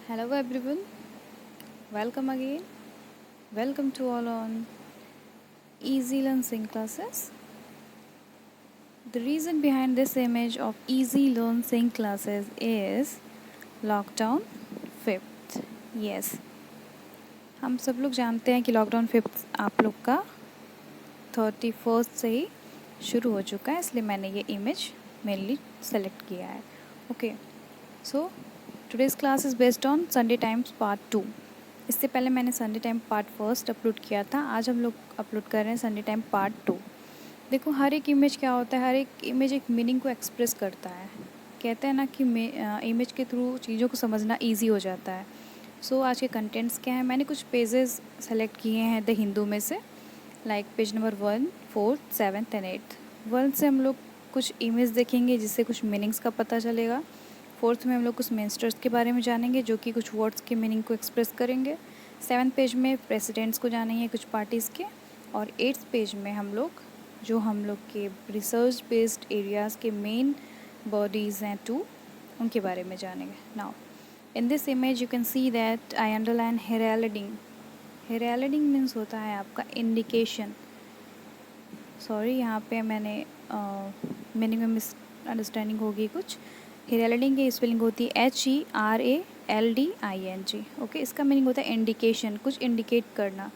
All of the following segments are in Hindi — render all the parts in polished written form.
Hello everyone, welcome again. Welcome to all on Easy Learn Sing classes. The reason behind this image of Easy Learn Sing classes is lockdown fifth. Yes, हम सब लोग जानते हैं कि लॉकडाउन फिफ्थ आप लोग का 31st से ही शुरू हो चुका है, इसलिए मैंने ये इमेज मेनली सेलेक्ट किया है. Okay, so today's class is based on Sunday times part 2. इससे पहले मैंने Sunday time part first upload किया था. आज हम लोग अपलोड कर रहे हैं संडे टाइम पार्ट 2. देखो, हर एक इमेज क्या होता है, हर एक इमेज एक मीनिंग को एक्सप्रेस करता है. कहते हैं ना कि इमेज के थ्रू चीज़ों को समझना ईजी हो जाता है. सो आज के कंटेंट्स क्या हैं, मैंने कुछ पेजेस सेलेक्ट किए हैं द हिंदू में से, लाइक पेज नंबर 1, 4, 7 एंड 8. 1 से हम लोग कुछ इमेज देखेंगे जिससे कुछ मीनिंग्स का पता चलेगा. 4th में हम लोग कुछ मिनिस्टर्स के बारे में जानेंगे जो कि कुछ वर्ड्स के मीनिंग को एक्सप्रेस करेंगे. 7th पेज में प्रेसिडेंट्स को जानेंगे कुछ पार्टीज़ के. और 8th पेज में हम लोग के रिसर्च बेस्ड एरियाज़ के मेन बॉडीज़ हैं 2, उनके बारे में जानेंगे. Now in this image you can see that I underline heralding. Heralding means होता है आपका इंडिकेशन. सॉरी, यहाँ पे मैंने मीनिंग में मिस अंडरस्टैंडिंग होगी कुछ. हेराल्डिंग की स्पेलिंग होती है HERALDING. ओके, इसका मीनिंग होता है इंडिकेशन, कुछ इंडिकेट करना,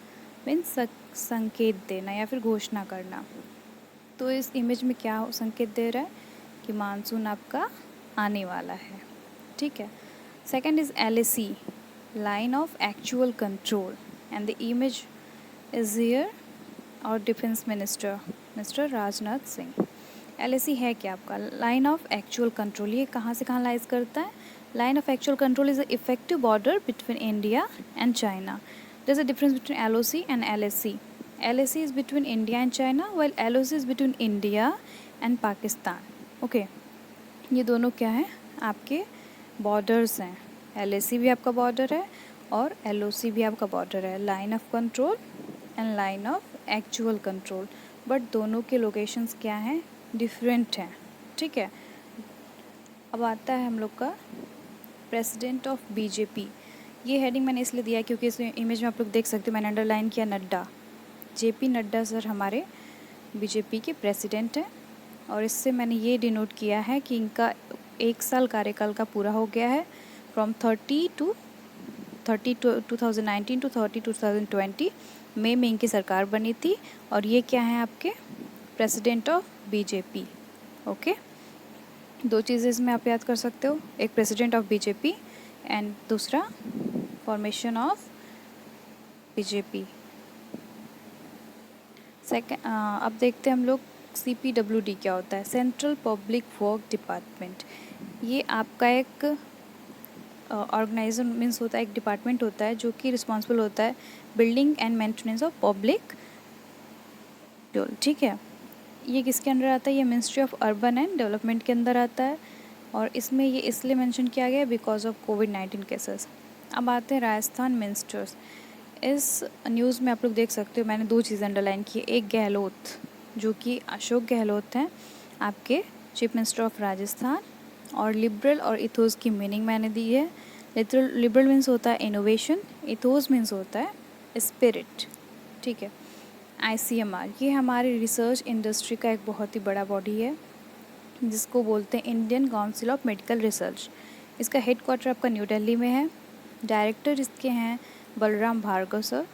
मीन्स संकेत देना या फिर घोषणा करना. तो इस इमेज में क्या संकेत दे रहा है कि मानसून आपका आने वाला है. ठीक है. Second is LAC, line of actual control, and the image is here और defence minister mister Rajnath Singh. LAC है क्या आपका, लाइन ऑफ एक्चुअल कंट्रोल. ये कहाँ से कहाँ लाइज करता है. Line of actual control is the effective border between India and China. There is a difference between LOC and LAC. LAC is between India and China while LOC is between India and Pakistan. Okay, ये दोनों क्या है, आपके बॉर्डर्स हैं. LAC भी आपका बॉर्डर है और LOC भी आपका बॉर्डर है, line of control and line of actual control. But दोनों के लोकेशंस क्या हैं, डिफरेंट हैं. ठीक है. अब आता है हम लोग का प्रेसिडेंट ऑफ BJP. ये हेडिंग मैंने इसलिए दिया क्योंकि इस इमेज में आप लोग देख सकते हो, मैंने अंडरलाइन किया नड्डा. JP नड्डा सर हमारे BJP के प्रेसिडेंट हैं. और इससे मैंने ये डिनोट किया है कि इनका 1 साल कार्यकाल का पूरा हो गया है, फ्रॉम 30 2019 टू 30 2020 में इनकी सरकार बनी थी. और ये क्या है, आपके प्रेसिडेंट ऑफ BJP. ओके, 2 चीज़ें इसमें आप याद कर सकते हो, एक प्रेसिडेंट ऑफ BJP एंड दूसरा फॉर्मेशन ऑफ BJP. अब देखते हैं हम लोग CPWD क्या होता है, सेंट्रल पब्लिक वर्क डिपार्टमेंट. ये आपका एक ऑर्गेनाइजर मीन्स होता है, एक डिपार्टमेंट होता है जो कि रिस्पॉन्सिबल होता है building and maintenance of public. ठीक है. ये किसके अंडर आता है, ये ministry of urban and development के अंदर आता है. और इसमें ये इसलिए मेंशन किया गया है बिकॉज ऑफ कोविड-19 केसेस. अब आते हैं राजस्थान मिनिस्टर्स. इस न्यूज़ में आप लोग देख सकते हो, मैंने 2 चीज़ें अंडरलाइन की. एक गहलोत, जो कि अशोक गहलोत हैं आपके चीफ मिनिस्टर ऑफ राजस्थान. और लिबरल और इथोस की मीनिंग मैंने दी है. लिबरल मीन्स होता है इनोवेशन, इथोस मीन्स होता है स्पिरिट. ठीक है. ICMR, ये हमारी रिसर्च इंडस्ट्री का एक बहुत ही बड़ा बॉडी है जिसको बोलते हैं Indian council of medical research. इसका हेड क्वार्टर आपका न्यू दिल्ली में है. डायरेक्टर इसके हैं बलराम भार्गव सर.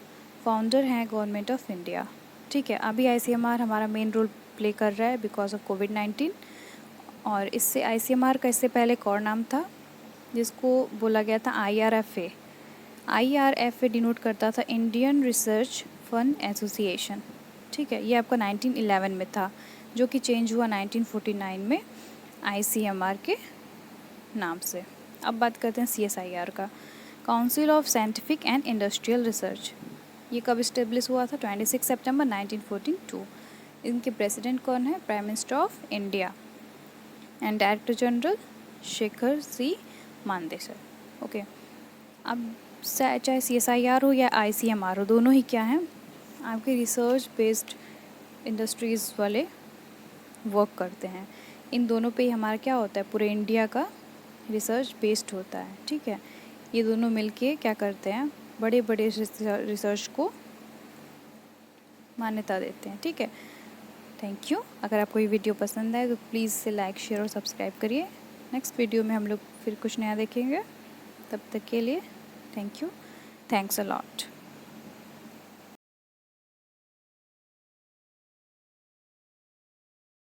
फाउंडर हैं गवर्नमेंट ऑफ इंडिया. ठीक है. अभी ICMR हमारा मेन रोल प्ले कर रहा है बिकॉज ऑफ कोविड-19. और इससे ICMR का इससे पहले एक और नाम था जिसको बोला गया था IRFA. IRFA डिनोट करता था इंडियन रिसर्च फंड एसोसिएशन. ठीक है. ये आपका 1911 में था जो कि चेंज हुआ 1949 में ICMR के नाम से. अब बात करते हैं CSIR का, council of scientific and industrial research. ये कब इस्टेब्लिश हुआ था, 26 सितंबर 1942. इनके प्रेसिडेंट कौन है, prime minister of India. And director general Shekhar C Mande sir. Okay. अब चाहे CSIR हो या ICMR हो, दोनों ही क्या हैं, आपके रिसर्च बेस्ड इंडस्ट्रीज़ वाले वर्क करते हैं. इन दोनों पे ही हमारा क्या होता है, पूरे इंडिया का रिसर्च बेस्ड होता है. ठीक है. ये दोनों मिलके क्या करते हैं, बड़े बड़े रिसर्च को मान्यता देते हैं। ठीक है, थैंक यू। अगर आपको ये वीडियो पसंद आए तो प्लीज़ से लाइक, शेयर और सब्सक्राइब करिए। नेक्स्ट वीडियो में हम लोग फिर कुछ नया देखेंगे। तब तक के लिए thank you, thanks a lot.